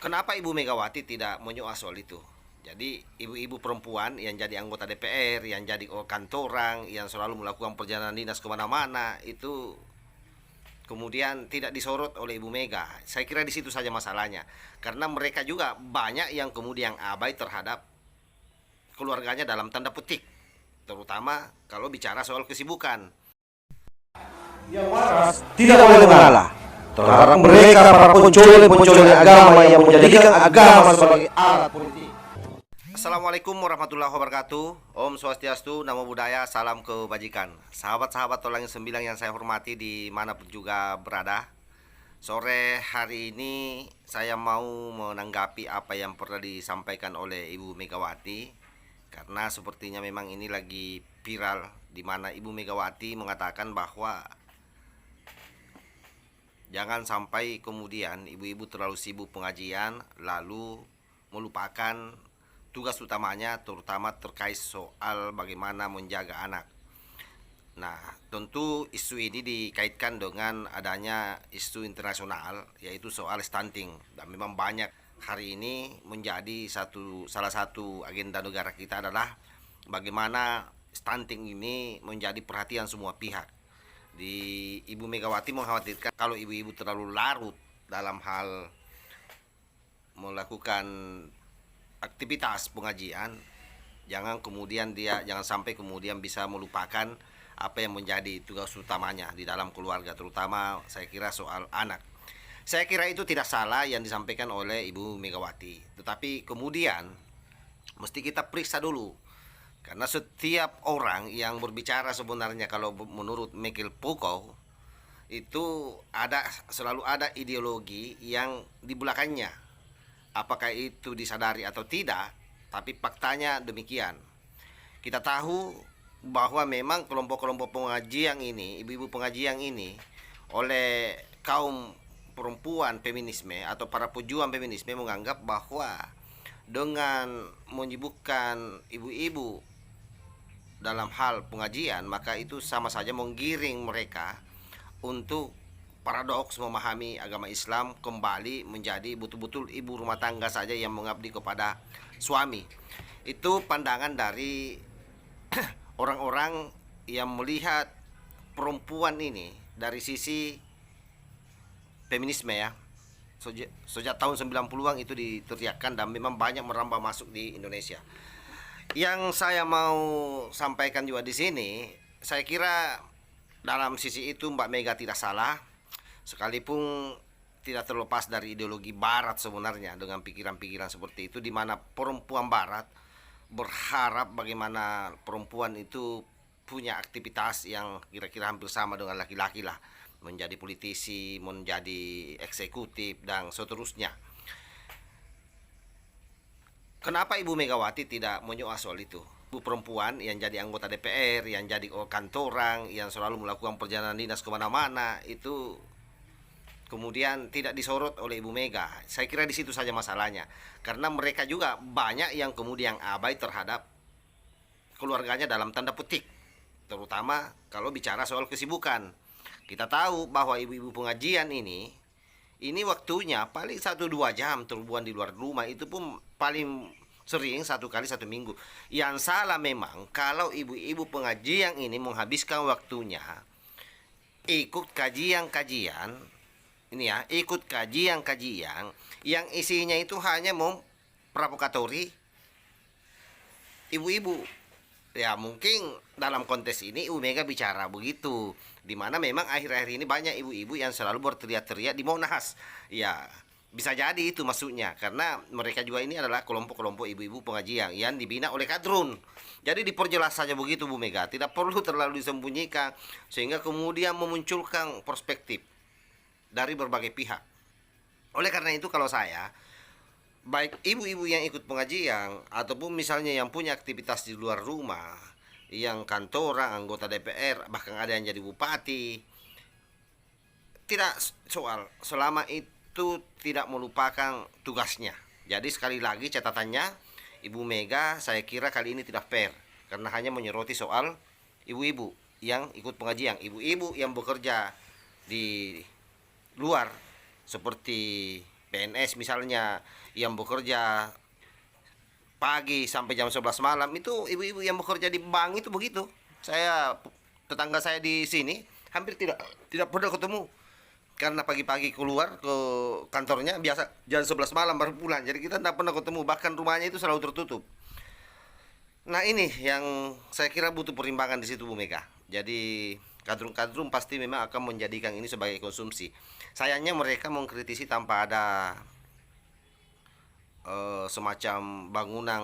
Kenapa Ibu Megawati tidak menyoal soal itu? Jadi ibu-ibu perempuan yang jadi anggota DPR, yang jadi kantorang, yang selalu melakukan perjalanan dinas kemana-mana, itu kemudian tidak disorot oleh Ibu Mega. Saya kira di situ saja masalahnya. Karena mereka juga banyak yang kemudian abai terhadap keluarganya dalam tanda petik. Terutama kalau bicara soal kesibukan. Yang waras tidak boleh mengalah terhadap mereka para pencoleng-pencoleng agama yang menjadikan agama sebagai alat politik. Assalamualaikum warahmatullahi wabarakatuh. Om Swastiastu, Namo Buddhaya, salam kebajikan. Sahabat-sahabat Tolang Sembilan yang saya hormati dimanapun juga berada. Sore hari ini saya mau menanggapi apa yang pernah disampaikan oleh Ibu Megawati. Karena sepertinya memang ini lagi viral, di mana Ibu Megawati mengatakan bahwa jangan sampai kemudian ibu-ibu terlalu sibuk pengajian lalu melupakan tugas utamanya, terutama terkait soal bagaimana menjaga anak. Nah, tentu isu ini dikaitkan dengan adanya isu internasional, yaitu soal stunting. Dan memang banyak hari ini menjadi salah satu agenda negara kita adalah bagaimana stunting ini menjadi perhatian semua pihak. Di Ibu Megawati mengkhawatirkan kalau ibu-ibu terlalu larut dalam hal melakukan aktivitas pengajian, jangan sampai kemudian bisa melupakan apa yang menjadi tugas utamanya di dalam keluarga, terutama saya kira soal anak. Saya kira itu tidak salah yang disampaikan oleh Ibu Megawati, tetapi kemudian mesti kita periksa dulu, karena setiap orang yang berbicara sebenarnya kalau menurut Mikhail Foucault itu selalu ada ideologi yang di belakangnya. Apakah itu disadari atau tidak, tapi faktanya demikian. Kita tahu bahwa memang kelompok-kelompok pengajian ini, ibu-ibu pengajian ini, oleh kaum perempuan feminisme atau para pejuang feminisme menganggap bahwa dengan menyibukkan ibu-ibu dalam hal pengajian, maka itu sama saja menggiring mereka untuk paradoks memahami agama Islam kembali menjadi betul-betul ibu rumah tangga saja yang mengabdi kepada suami. Itu pandangan dari orang-orang yang melihat perempuan ini dari sisi feminisme ya. Sejak tahun 90-an itu diteriakkan dan memang banyak merambah masuk di Indonesia. Yang saya mau sampaikan juga di sini, saya kira dalam sisi itu Mbak Mega tidak salah, sekalipun tidak terlepas dari ideologi Barat sebenarnya dengan pikiran-pikiran seperti itu, di mana perempuan Barat berharap bagaimana perempuan itu punya aktivitas yang kira-kira hampir sama dengan laki-laki lah, menjadi politisi, menjadi eksekutif dan seterusnya. Kenapa Ibu Megawati tidak menyoal soal itu? Ibu perempuan yang jadi anggota DPR, yang jadi kantorang, yang selalu melakukan perjalanan dinas kemana-mana, itu kemudian tidak disorot oleh Ibu Mega. Saya kira di situ saja masalahnya. Karena mereka juga banyak yang kemudian abai terhadap keluarganya dalam tanda petik. Terutama kalau bicara soal kesibukan. Kita tahu bahwa ibu-ibu pengajian ini waktunya paling 1-2 jam terbuan di luar rumah, itu pun paling sering 1 kali 1 minggu. Yang salah memang kalau ibu-ibu pengajian ini menghabiskan waktunya ikut kajian-kajian ini ya, ikut kajian-kajian yang isinya itu hanya memprovokatori ibu-ibu. Ya mungkin dalam konteks ini Ibu Mega bicara begitu, dimana memang akhir-akhir ini banyak ibu-ibu yang selalu berteriak-teriak di Monas. Ya bisa jadi itu maksudnya, karena mereka juga ini adalah kelompok-kelompok ibu-ibu pengajian yang dibina oleh kadrun. Jadi diperjelas saja begitu Bu Mega, tidak perlu terlalu disembunyikan, sehingga kemudian memunculkan perspektif dari berbagai pihak. Oleh karena itu kalau saya, baik ibu-ibu yang ikut pengajian ataupun misalnya yang punya aktivitas di luar rumah, yang kantoran, anggota DPR, bahkan ada yang jadi bupati, tidak soal selama itu tidak melupakan tugasnya. Jadi sekali lagi catatannya, Ibu Mega saya kira kali ini tidak fair karena hanya menyoroti soal ibu-ibu yang ikut pengajian, ibu-ibu yang bekerja di luar seperti PNS misalnya yang bekerja pagi sampai jam 11 malam, itu ibu-ibu yang bekerja di bank itu begitu. Tetangga saya di sini hampir tidak pernah ketemu, karena pagi-pagi keluar ke kantornya biasa jam 11 malam baru pulang. Jadi kita tidak pernah ketemu, bahkan rumahnya itu selalu tertutup. Nah, ini yang saya kira butuh pertimbangan di situ, Bu Mega. Jadi kadrun-kadrun pasti memang akan menjadikan ini sebagai konsumsi. Sayangnya mereka mengkritisi tanpa ada semacam bangunan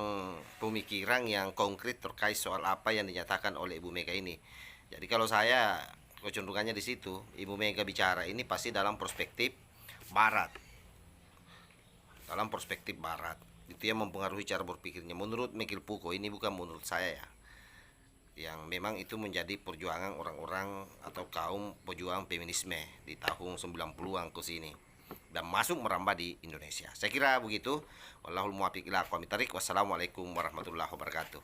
pemikiran yang konkret terkait soal apa yang dinyatakan oleh Ibu Mega ini. Jadi kalau saya kecenderungannya di situ, Ibu Mega bicara ini pasti dalam perspektif Barat. Dalam perspektif Barat. Itu yang mempengaruhi cara berpikirnya. Menurut Mikil Puko, ini bukan menurut saya ya. Yang memang itu menjadi perjuangan orang-orang atau kaum pejuang feminisme di tahun 90-an ke sini dan masuk merambah di Indonesia. Saya kira begitu. Wallahul muwaffiq ila aqwamit thariq. Wassalamualaikum warahmatullahi wabarakatuh.